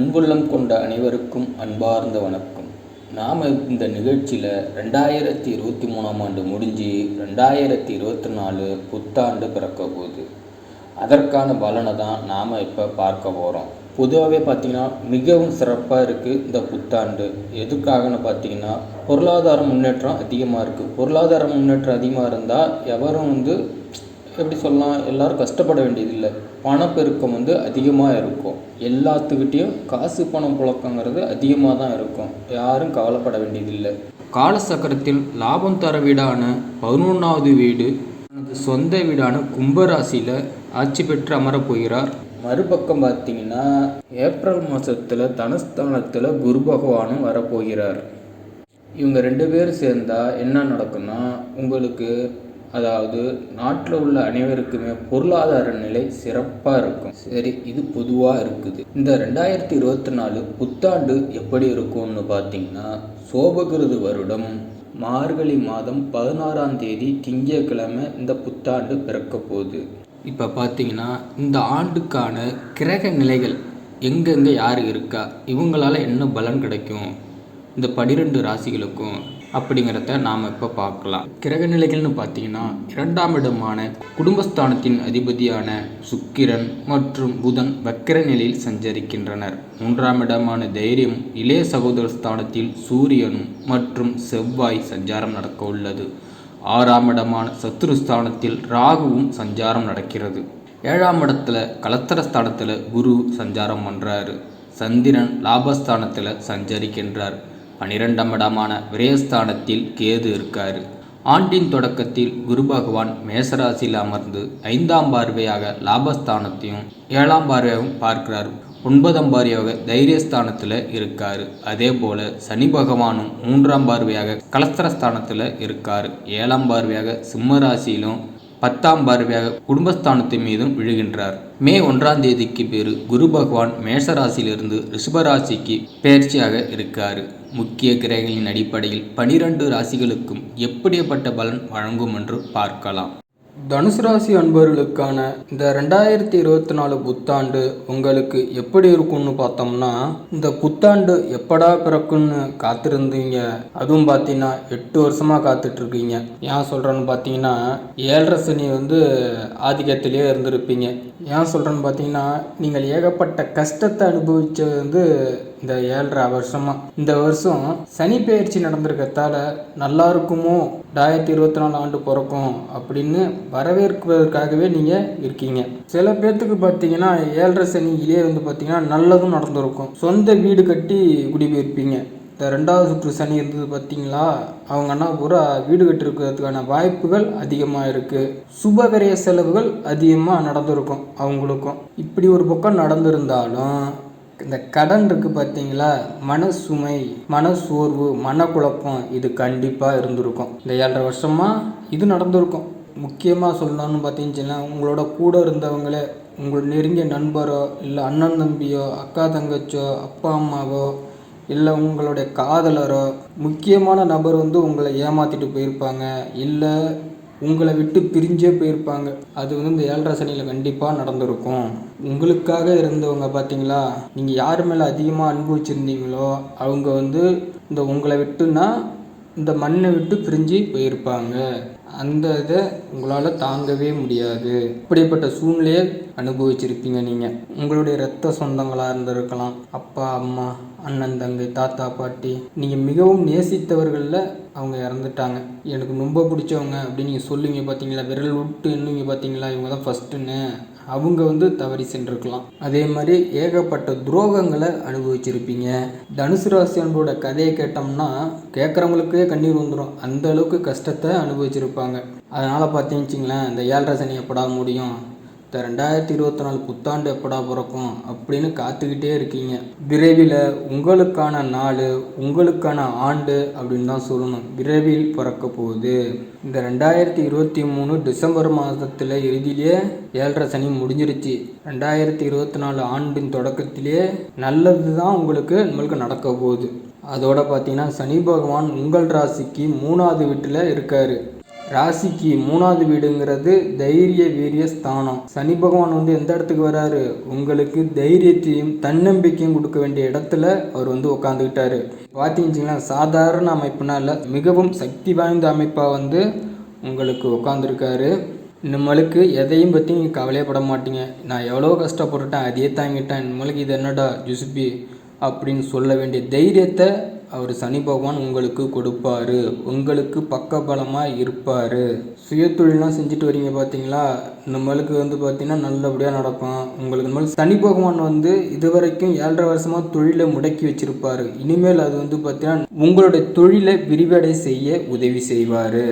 அன்புள்ளம் கொண்ட அனைவருக்கும் அன்பார்ந்த வணக்கம். நாம் இந்த நிகழ்ச்சியில் 2023ஆம் ஆண்டு முடிஞ்சு 2024 புத்தாண்டு பிறக்க போகுது. அதற்கான பலனை தான் நாம் இப்போ பார்க்க போகிறோம். பொதுவாகவே பார்த்திங்கன்னா மிகவும் சிறப்பாக இருக்குது இந்த புத்தாண்டு. எதுக்காகன்னு பார்த்திங்கன்னா பொருளாதார முன்னேற்றம் அதிகமாக இருக்குது. பொருளாதார முன்னேற்றம் அதிகமாக இருந்தால் எவரும் எப்படி சொல்லலாம், எல்லோரும் கஷ்டப்பட வேண்டியதில்லை. பணப்பெருக்கம் அதிகமாக இருக்கும். எல்லாத்துக்கிட்டேயும் காசு பணம் புழக்கங்கிறது அதிகமாக தான் இருக்கும். யாரும் கவலைப்பட வேண்டியதில்லை. காலசக்கரத்தில் லாபம் தர வீடான 11வது வீடு தனது சொந்த வீடான கும்பராசியில் ஆட்சி பெற்று அமரப்போகிறார். மறுபக்கம் பார்த்திங்கன்னா ஏப்ரல் மாதத்தில் தனஸ்தானத்தில் குரு பகவானும் வரப்போகிறார். இவங்க 2 பேரும் சேர்ந்தால் என்ன நடக்குன்னா, உங்களுக்கு அதாவது நாட்டில் உள்ள அனைவருக்குமே பொருளாதார நிலை சிறப்பாக இருக்கும். சரி, இது பொதுவாக இருக்குது. இந்த 2024 புத்தாண்டு எப்படி இருக்கும்னு பார்த்தீங்கன்னா, சோபகிருது வருடம் மார்கழி மாதம் 16ஆம் தேதி திங்கட்கிழமை இந்த புத்தாண்டு பிறக்க போகுது. இப்போ பார்த்தீங்கன்னா இந்த ஆண்டுக்கான கிரக நிலைகள் எங்கெங்கே யார் இருக்கா, இவங்களால் என்ன பலன் கிடைக்கும் இந்த 12 ராசிகளுக்கும் அப்படிங்கிறத நாம் இப்போ பார்க்கலாம். கிரக நிலைகள்னு பார்த்தீங்கன்னா 2ஆம் இடமான குடும்பஸ்தானத்தின் அதிபதியான சுக்கிரன் மற்றும் புதன் வக்கிர நிலையில் சஞ்சரிக்கின்றனர். 3ஆம் இடமான தைரியம் இளைய சகோதர ஸ்தானத்தில் சூரியனும் மற்றும் செவ்வாய் சஞ்சாரம் நடக்க உள்ளது. 6ஆம் இடமான சத்துருஸ்தானத்தில் ராகுவும் சஞ்சாரம் நடக்கிறது. 7ஆம் இடத்துல கலத்திரஸ்தானத்தில் குரு சஞ்சாரம் பண்ணுறாரு. சந்திரன் லாபஸ்தானத்தில் சஞ்சரிக்கின்றார். 12ஆம் இடமான விரயஸ்தானத்தில் கேது இருக்கார். ஆண்டின் தொடக்கத்தில் குரு பகவான் மேசராசியில் அமர்ந்து 5ஆம் பார்வையாக லாபஸ்தானத்தையும் 7ஆம் பார்வையாகவும் பார்க்கிறார். 9ஆம் பார்வையாக தைரியஸ்தானத்தில் இருக்கார். அதே போல் சனி பகவானும் 3ஆம் பார்வையாக கலஸ்திரஸ்தானத்தில் இருக்கார். 7ஆம் பார்வையாக சிம்மராசியிலும் 10ஆம் பார்வையாக குடும்பஸ்தானத்தின் மீதும் விழுகின்றார். மே 1ஆம் தேதிக்கு பேர் குரு பகவான் மேஷராசியிலிருந்து ரிஷபராசிக்கு பயிற்சியாக இருக்கார். முக்கிய கிரகங்களின் அடிப்படையில் 12 ராசிகளுக்கும் எப்படிப்பட்ட பலன் வழங்கும் என்று பார்க்கலாம். தனுசு ராசி அன்பர்களுக்கான இந்த 2024 புத்தாண்டு உங்களுக்கு எப்படி இருக்கும்னு பார்த்தோம்னா, இந்த புத்தாண்டு எப்படா பிறக்குன்னு காத்திருந்தீங்க. அதுவும் பார்த்தீங்கன்னா 8 வருஷமாக காத்துட்ருக்கீங்க. ஏன் சொல்கிறேன்னு பார்த்தீங்கன்னா, 7.5 சனி ஆதிக்கத்திலே இருந்திருப்பீங்க. ஏன் சொல்கிறேன்னு பார்த்தீங்கன்னா, நீங்கள் ஏகப்பட்ட கஷ்டத்தை அனுபவித்தது இந்த 7.5 வருஷமாக. இந்த வருஷம் சனி பெயர்ச்சி நடந்திருக்கிறதால நல்லா இருக்குமோ 2024 ஆண்டு பிறக்கும் அப்படின்னு வரவேற்கிறதுக்காகவே நீங்கள் இருக்கீங்க. சில பேர்த்துக்கு பார்த்தீங்கன்னா 7.5 சனியிலே பார்த்தீங்கன்னா நல்லதும் நடந்திருக்கும். சொந்த வீடு கட்டி குடிபெயர்ப்பீங்க. இந்த 2வது சுற்று சனி இருந்தது பார்த்தீங்களா, அவங்கன்னா பூரா வீடு கட்டிருக்கிறதுக்கான வாய்ப்புகள் அதிகமாக இருக்குது. சுப விரய செலவுகள் அதிகமாக நடந்திருக்கும் அவங்களுக்கும். இப்படி ஒரு பக்கம் நடந்திருந்தாலும் இந்த கடன் இருக்குது பார்த்தீங்களா, மனசுமை, மனசோர்வு, மனக்குழப்பம் இது கண்டிப்பாக இருந்திருக்கும். இந்த 7.5 வருஷமாக இது நடந்திருக்கும். முக்கியமாக சொல்லணும்னு பார்த்தீங்கன்னா, உங்களோட கூட இருந்தவங்களே, உங்களோட நெருங்கிய நண்பரோ இல்லை அண்ணன் தம்பியோ அக்கா தங்கச்சோ அப்பா அம்மாவோ இல்லை உங்களுடைய காதலரோ முக்கியமான நபர் உங்களை ஏமாற்றிட்டு போயிருப்பாங்க, இல்லை உங்களை விட்டு பிரிஞ்சே போயிருப்பாங்க. அது இந்த 7.5 சனியில் கண்டிப்பாக நடந்திருக்கும். உங்களுக்காக இருந்தவங்க பார்த்தீங்களா, நீங்கள் யார் மேலே அதிகமாக அனுபவிச்சிருந்தீங்களோ அவங்க இந்த உங்களை விட்டுனா இந்த மண்ணை விட்டு பிரிஞ்சு போயிருப்பாங்க. அந்த இதை உங்களால் தாங்கவே முடியாது. இப்படிப்பட்ட சூழ்நிலையை அனுபவிச்சிருப்பீங்க. நீங்கள் உங்களுடைய இரத்த சொந்தங்களாக இருந்திருக்கலாம். அப்பா அம்மா அண்ணன் தங்கை தாத்தா பாட்டி, நீங்கள் மிகவும் நேசித்தவர்களில் அவங்க இறந்துட்டாங்க. எனக்கு ரொம்ப பிடிச்சவங்க அப்படின்னு நீங்கள் சொல்லுவீங்க பார்த்தீங்களா, விரல் விட்டு என்னவீங்க பார்த்தீங்களா, இவங்க தான் ஃபஸ்ட்டுன்னு. அவங்க தவறி சென்றிருக்கலாம். அதே மாதிரி ஏகப்பட்ட துரோகங்களை அனுபவிச்சிருப்பீங்க. தனுசு ராசி அன்போட கதையை கேட்டோம்னா கேட்குறவங்களுக்கே கண்ணீர் வந்துடும். அந்த அளவுக்கு கஷ்டத்தை அனுபவிச்சிருப்பாங்க. அதனால் பார்த்தீங்கன்னு வச்சிங்களேன், இந்த 7.5 சனி எப்படா முடியும், இந்த 2024 புத்தாண்டு எப்படா பிறக்கும் அப்படின்னு காத்துக்கிட்டே இருக்கீங்க. விரைவில் உங்களுக்கான நாள், உங்களுக்கான ஆண்டு அப்படின்னு தான் சொல்லணும், விரைவில் பிறக்க போகுது. இந்த 2023 டிசம்பர் மாதத்தில் இறுதியிலே 7.5 சனி முடிஞ்சிருச்சு. 2024 ஆண்டின் தொடக்கத்திலே நல்லது தான் நம்மளுக்கு நடக்க போகுது. அதோட பார்த்தீங்கன்னா சனி பகவான் உங்கள் ராசிக்கு 3வது வீட்டில் இருக்கார். ராசிக்கு 3வது வீடுங்கிறது தைரிய வீரிய ஸ்தானம். சனி பகவான் வந்து எந்த இடத்துக்கு வராரு, உங்களுக்கு தைரியத்தையும் தன்னம்பிக்கையும் கொடுக்க வேண்டிய இடத்துல அவர் வந்து உட்காந்துக்கிட்டாரு. பார்த்தீங்கன்னா சாதாரண அமைப்புனா இல்லை, மிகவும் சக்தி வாய்ந்த அமைப்பாக வந்து உங்களுக்கு உட்காந்துருக்காரு. நம்மளுக்கு எதையும் பற்றி நீங்கள் கவலையப்பட மாட்டீங்க. நான் எவ்வளோ கஷ்டப்பட்டுட்டேன், அதையே தாங்கிட்டேன், நம்மளுக்கு இது என்னடா ஜுசுப்பி அப்படின்னு சொல்ல வேண்டிய தைரியத்தை அவர் சனி பகவான் உங்களுக்கு கொடுப்பாரு. உங்களுக்கு பக்கபலமாக இருப்பார். சுய தொழிலாம் செஞ்சுட்டு வரீங்க பார்த்தீங்களா, நம்மளுக்கு வந்து பார்த்திங்கன்னா நல்லபடியாக நடக்கும். உங்களுக்கு இந்த மாதிரி சனி பகவான் வந்து இது வரைக்கும் 7.5 வருஷமாக தொழிலை முடக்கி வச்சுருப்பார். இனிமேல் அது வந்து பார்த்திங்கன்னா உங்களுடைய தொழிலை விரிவடை செய்ய உதவி செய்வார்.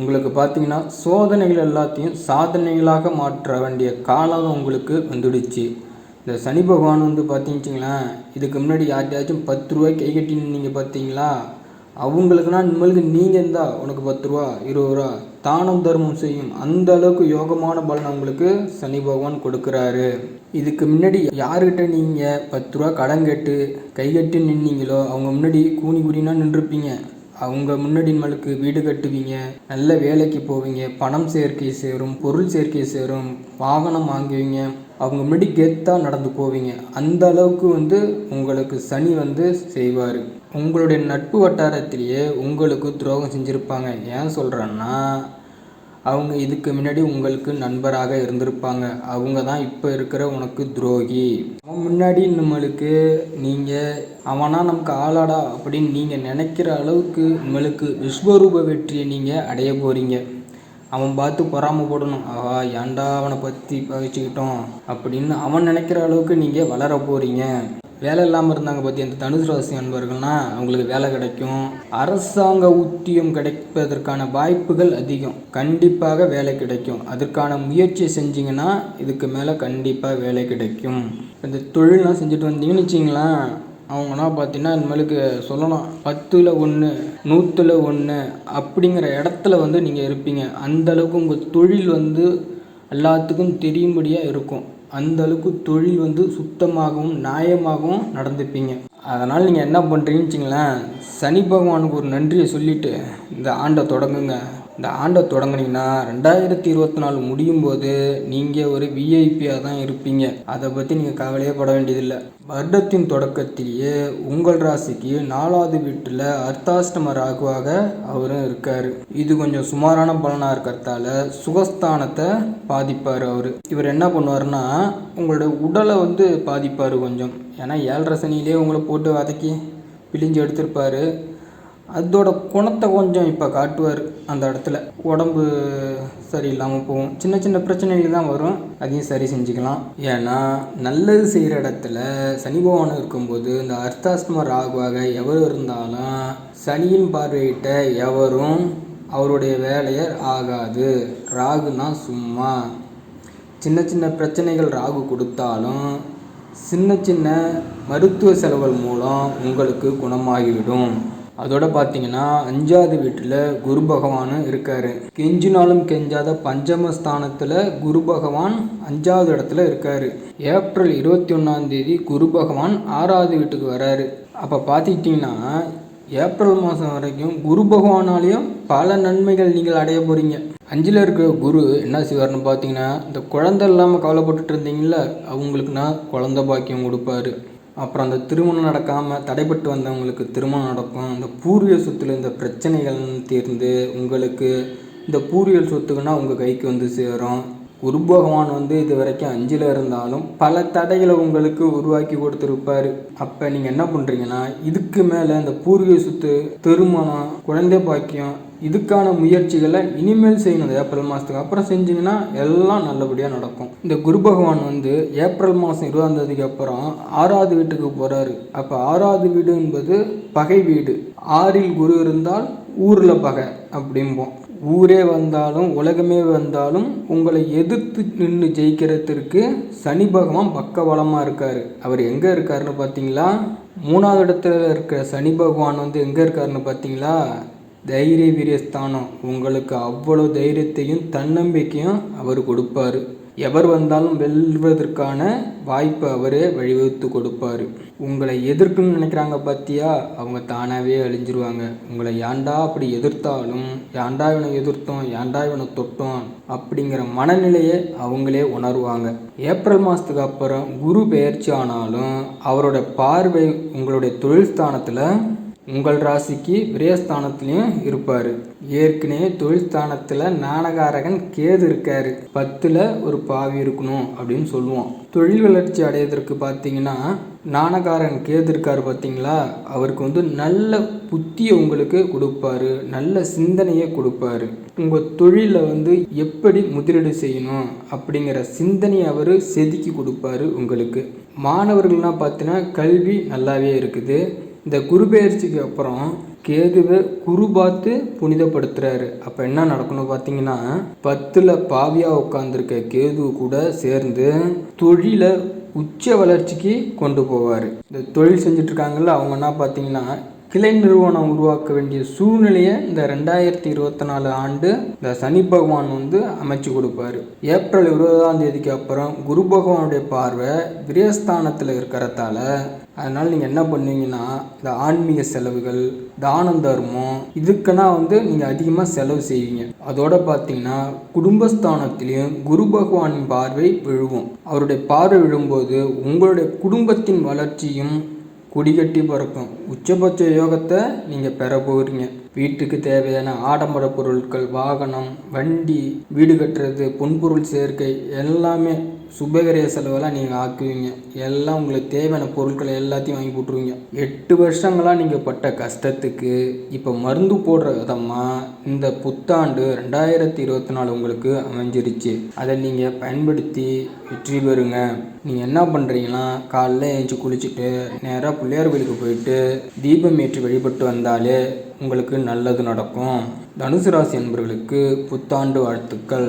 உங்களுக்கு பார்த்தீங்கன்னா சோதனைகள் எல்லாத்தையும் சாதனைகளாக மாற்ற வேண்டிய காலம் உங்களுக்கு வந்துடுச்சு. இந்த சனி பகவான் வந்து பார்த்தீங்கச்சிங்களேன், இதுக்கு முன்னாடி யார்கிட்டயாச்சும் 10 ரூபாய் கை கட்டி நீங்கள் பார்த்தீங்களா, அவங்களுக்குனா நம்மளுக்கு நீங்கள் இருந்தால் உனக்கு 10 ரூபா 20 ரூபா தானம் தர்மம் செய்யும் அந்த அளவுக்கு யோகமான பலன் உங்களுக்கு சனி பகவான் கொடுக்குறாரு. இதுக்கு முன்னாடி யாருக்கிட்ட நீங்கள் 10 ரூபா கடன் கேட்டு கை கட்டி நின்னீங்களோ அவங்க முன்னாடி கூனி கூனினா நின்றுருப்பீங்க. அவங்க முன்னாடி நம்மளுக்கு வீடு கட்டுவீங்க, நல்ல வேலைக்கு போவீங்க, பணம் சேர்க்கை சேரும், பொருள் சேர்க்கை சேரும், வாகனம் வாங்குவீங்க, அவங்க முன்னாடி கெத்தாக நடந்து போவீங்க. அந்த அளவுக்கு வந்து உங்களுக்கு சனி வந்து செய்வார். உங்களுடைய நட்பு வட்டாரத்திலேயே உங்களுக்கு துரோகம் செஞ்சுருப்பாங்க. ஏன் சொல்கிறேன்னா, அவங்க இதுக்கு முன்னாடி உங்களுக்கு நண்பராக இருந்திருப்பாங்க. அவங்க தான் இப்போ இருக்கிற உனக்கு துரோகி. அவன் முன்னாடி நம்மளுக்கு நீங்கள் அவனா நமக்கு ஆளாடா அப்படின்னு நீங்கள் நினைக்கிற அளவுக்கு நம்மளுக்கு விஸ்வரூப வெற்றியை நீங்கள் அடைய போகிறீங்க. அவன் பார்த்து பொறாமப்படணும், ஆஹா ஏன்டா அவனை பற்றி பகிச்சுக்கிட்டோம் அப்படின்னு அவன் நினைக்கிற அளவுக்கு நீங்கள் வளர போகிறீங்க. வேலை இல்லாமல் இருந்தாங்க பற்றி அந்த தனுசு ராசி அன்பர்கள்னால் அவங்களுக்கு வேலை கிடைக்கும். அரசாங்க ஊதியம் கிடைப்பதற்கான வாய்ப்புகள் அதிகம். கண்டிப்பாக வேலை கிடைக்கும். அதற்கான முயற்சியை செஞ்சிங்கன்னா இதுக்கு மேலே கண்டிப்பாக வேலை கிடைக்கும். இந்த தொழிலெலாம் செஞ்சுட்டு வந்தீங்கன்னு வச்சிங்களேன், அவங்கன்னா பார்த்தீங்கன்னா இனிமேலுக்கு சொல்லலாம் 10ல் 1 100ல் 1 அப்படிங்கிற இடத்துல வந்து நீங்கள் இருப்பீங்க. அந்தளவுக்கு உங்கள் தொழில் வந்து எல்லாத்துக்கும் தெரியும்படியாக இருக்கும். அந்தளவுக்கு தொழில் வந்து சுத்தமாகவும் நியாயமாகவும் நடந்துப்பீங்க. அதனால் நீங்கள் என்ன பண்ணுறீங்கன்னு வச்சிங்களேன், சனி பகவானுக்கு ஒரு நன்றியை சொல்லிவிட்டு இந்த ஆண்டை தொடங்குங்க. இந்த ஆண்டை தொடங்குனீங்கன்னா 2024 முடியும் போது நீங்கள் ஒரு விஐபியாக தான் இருப்பீங்க. அதை பற்றி நீங்கள் கவலையே பட வேண்டியதில்லை. வருடத்தின் தொடக்கத்திலேயே உங்கள் ராசிக்கு 4வது வீட்டில் அர்த்தாஷ்டம ராகுவாக அவரும் இருக்கார். இது கொஞ்சம் சுமாரான பலனாக இருக்கிறதால சுகஸ்தானத்தை பாதிப்பார். இவர் என்ன பண்ணுவார்னா உங்களோட உடலை வந்து பாதிப்பார் கொஞ்சம். ஏன்னா 7.5 சனியிலே உங்களை போட்டு வதக்கி பிழிஞ்சு எடுத்திருப்பார். அதோட குணத்தை கொஞ்சம் இப்போ காட்டுவார். அந்த இடத்துல உடம்பு சரியில்லாமல் போகும். சின்ன சின்ன பிரச்சனைகள் தான் வரும், அதையும் சரி செஞ்சுக்கலாம். ஏன்னா நல்லது செய்கிற இடத்துல சனி பகவான் இருக்கும்போது இந்த அர்த்தாஷ்டம ராகுவாக எவர் இருந்தாலும் சனியின் பார்வையிட்ட எவரும் அவருடைய வேலையை ஆகாது. ராகுனா சும்மா சின்ன சின்ன பிரச்சனைகள் ராகு கொடுத்தாலும் சின்ன சின்ன மருத்துவ செலவுகள் மூலம் உங்களுக்கு குணமாகிவிடும். அதோட பார்த்தீங்கன்னா 5வது வீட்டில் குரு பகவான் இருக்கார். கெஞ்சினாலும் கெஞ்சாத பஞ்சமஸ்தானத்தில் குரு பகவான் 5வது இடத்துல இருக்கார். ஏப்ரல் 21ஆம் தேதி குரு பகவான் 6வது வீட்டுக்கு வராரு. அப்போ பார்த்துக்கிட்டிங்கன்னா ஏப்ரல் மாதம் வரைக்கும் குரு பகவானாலேயும் பல நன்மைகள் நீங்கள் அடைய போகிறீங்க. 5ல் இருக்கிற குரு என்ன செய்வார்னு பார்த்தீங்கன்னா, இந்த குழந்தை இல்லாமல் கவலைப்பட்டுட்டு இருந்தீங்கள அவங்களுக்குன்னா குழந்தை பாக்கியம் கொடுப்பாரு. அப்புறம் அந்த திருமணம் நடக்காமல் தடைப்பட்டு வந்தவங்களுக்கு திருமணம் நடக்கும். இந்த பூர்வீக சொத்துல இந்த பிரச்சனைகள் தீர்ந்து உங்களுக்கு இந்த பூர்வீக சொத்துக்குன்னா உங்கள் கைக்கு வந்து சேரும். குரு பகவான் வந்து இது வரைக்கும் 5ல் இருந்தாலும் பல தடைகளை உங்களுக்கு உருவாக்கி கொடுத்துருப்பார். அப்போ நீங்கள் என்ன பண்ணுறீங்கன்னா இதுக்கு மேலே இந்த பூர்வீக சொத்து, திருமணம், குழந்தை பாக்கியம் இதுக்கான முயற்சிகளை இனிமேல் செய்யணும். ஏப்ரல் மாதத்துக்கு அப்புறம் செஞ்சிங்கன்னா எல்லாம் நல்லபடியாக நடக்கும். இந்த குரு பகவான் வந்து ஏப்ரல் மாதம் 20ஆம் தேதிக்கு அப்புறம் 6வது வீட்டுக்கு போகிறாரு. அப்போ 6வது வீடு என்பது பகை வீடு. 6ல் குரு இருந்தால் ஊரில் பகை அப்படிம்போம். ஊரே வந்தாலும் உலகமே வந்தாலும் உங்களை எதிர்த்து நின்று ஜெயிக்கிறதுக்கு சனி பகவான் பக்கபலமாக இருக்கார். அவர் எங்கே இருக்காருன்னு பார்த்தீங்களா, 3வது இடத்துல இருக்கிற சனி பகவான் வந்து எங்கே இருக்காருன்னு பார்த்தீங்களா, தைரிய வீரியஸ்தானம். உங்களுக்கு அவ்வளோ தைரியத்தையும் தன்னம்பிக்கையும் அவர் கொடுப்பார். எவர் வந்தாலும் வெல்வதற்கான வாய்ப்பை அவரே வழிவகுத்து கொடுப்பார். உங்களை எதிர்க்குன்னு நினைக்கிறாங்க பார்த்தியா, அவங்க தானாகவே அழிஞ்சிருவாங்க. உங்களை ஏன்டா அப்படி எதிர்த்தாலும், ஏன்டா இவனை எதிர்த்தோம், ஏன்டா இவனை தொட்டோம் அப்படிங்கிற மனநிலையை அவங்களே உணர்வாங்க. ஏப்ரல் மாதத்துக்கு அப்புறம் குரு பெயர்ச்சி ஆனாலும் அவரோட பார்வை உங்களுடைய தொழில் ஸ்தானத்தில் உங்கள் ராசிக்கு விரயஸ்தானத்துலேயும் இருப்பார். ஏற்கனவே தொழில் ஸ்தானத்தில் ஞானகாரகன் கேது இருக்கார். 10ல் ஒரு பாவி இருக்கணும் அப்படின்னு சொல்லுவோம். தொழில் வளர்ச்சி அடைவதற்கு பார்த்தீங்கன்னா ஞானகாரன் கேது இருக்கார் பார்த்தீங்களா, அவருக்கு நல்ல புத்தியை உங்களுக்கு கொடுப்பாரு, நல்ல சிந்தனையை கொடுப்பாரு. உங்கள் தொழிலில் எப்படி முதலீடு செய்யணும் அப்படிங்கிற சிந்தனையை அவர் செதுக்கி கொடுப்பாரு உங்களுக்கு. மாணவர்கள்லாம் பார்த்தீங்கன்னா கல்வி நல்லாவே இருக்குது. இந்த குரு பெயர்ச்சிக்கு அப்புறம் கேதுவை குரு பார்த்து புனிதப்படுத்துறாரு. அப்போ என்ன நடக்கணும் பார்த்தீங்கன்னா, 10ல் பாவியாக உட்காந்துருக்க கேது கூட சேர்ந்து தொழிலை உச்ச வளர்ச்சிக்கு கொண்டு போவார். இந்த தொழில் செஞ்சிட்ருக்காங்கல்ல அவங்க என்ன பார்த்தீங்கன்னா கிளை நிறுவனம் உருவாக்க வேண்டிய சூழ்நிலையை இந்த 2024 ஆண்டு இந்த சனி பகவான் அமைச்சு கொடுப்பாரு. ஏப்ரல் 20ஆம் அப்புறம் குரு பகவானுடைய பார்வை விரயஸ்தானத்தில் இருக்கிறதால, அதனால் நீங்கள் என்ன பண்ணுவீங்கன்னா இந்த ஆன்மீக செலவுகள், தானம் தர்மம் இதுக்குன்னா நீங்கள் அதிகமாக செலவு செய்வீங்க. அதோட பார்த்தீங்கன்னா குடும்பஸ்தானத்திலையும் குரு பகவானின் பார்வை விழுவும். அவருடைய பார்வை விழும்போது உங்களுடைய குடும்பத்தின் வளர்ச்சியும் குடிகட்டி பறக்கும். உச்சபட்ச யோகத்தை நீங்கள் பெற போகிறீங்க. வீட்டுக்கு தேவையான ஆடம்பர பொருட்கள், வாகனம், வண்டி, வீடு கட்டுறது, பொன்பொருள் சேர்க்கை எல்லாமே சுபகிரக செலவெல்லாம் நீங்கள் ஆக்குவீங்க. எல்லாம் உங்களுக்கு தேவையான பொருட்களை எல்லாத்தையும் வாங்கி போட்டுருவீங்க. 8 வருஷங்களாக நீங்கள் பட்ட கஷ்டத்துக்கு இப்போ மருந்து போடுற விதமாக இந்த புத்தாண்டு 2024 உங்களுக்கு அமைஞ்சிருச்சு. அதை நீங்கள் பயன்படுத்தி வெற்றி பெறுங்க. நீங்கள் என்ன பண்ணுறீங்கன்னா காலைல எழுந்துச்சி குளிச்சுட்டு நேராக பிள்ளையார் கோயிலுக்கு போயிட்டு தீபம் ஏற்றி வழிபட்டு வந்தாலே உங்களுக்கு நல்லது நடக்கும். தனுசு ராசி என்பவர்களுக்கு புத்தாண்டு வாழ்த்துக்கள்.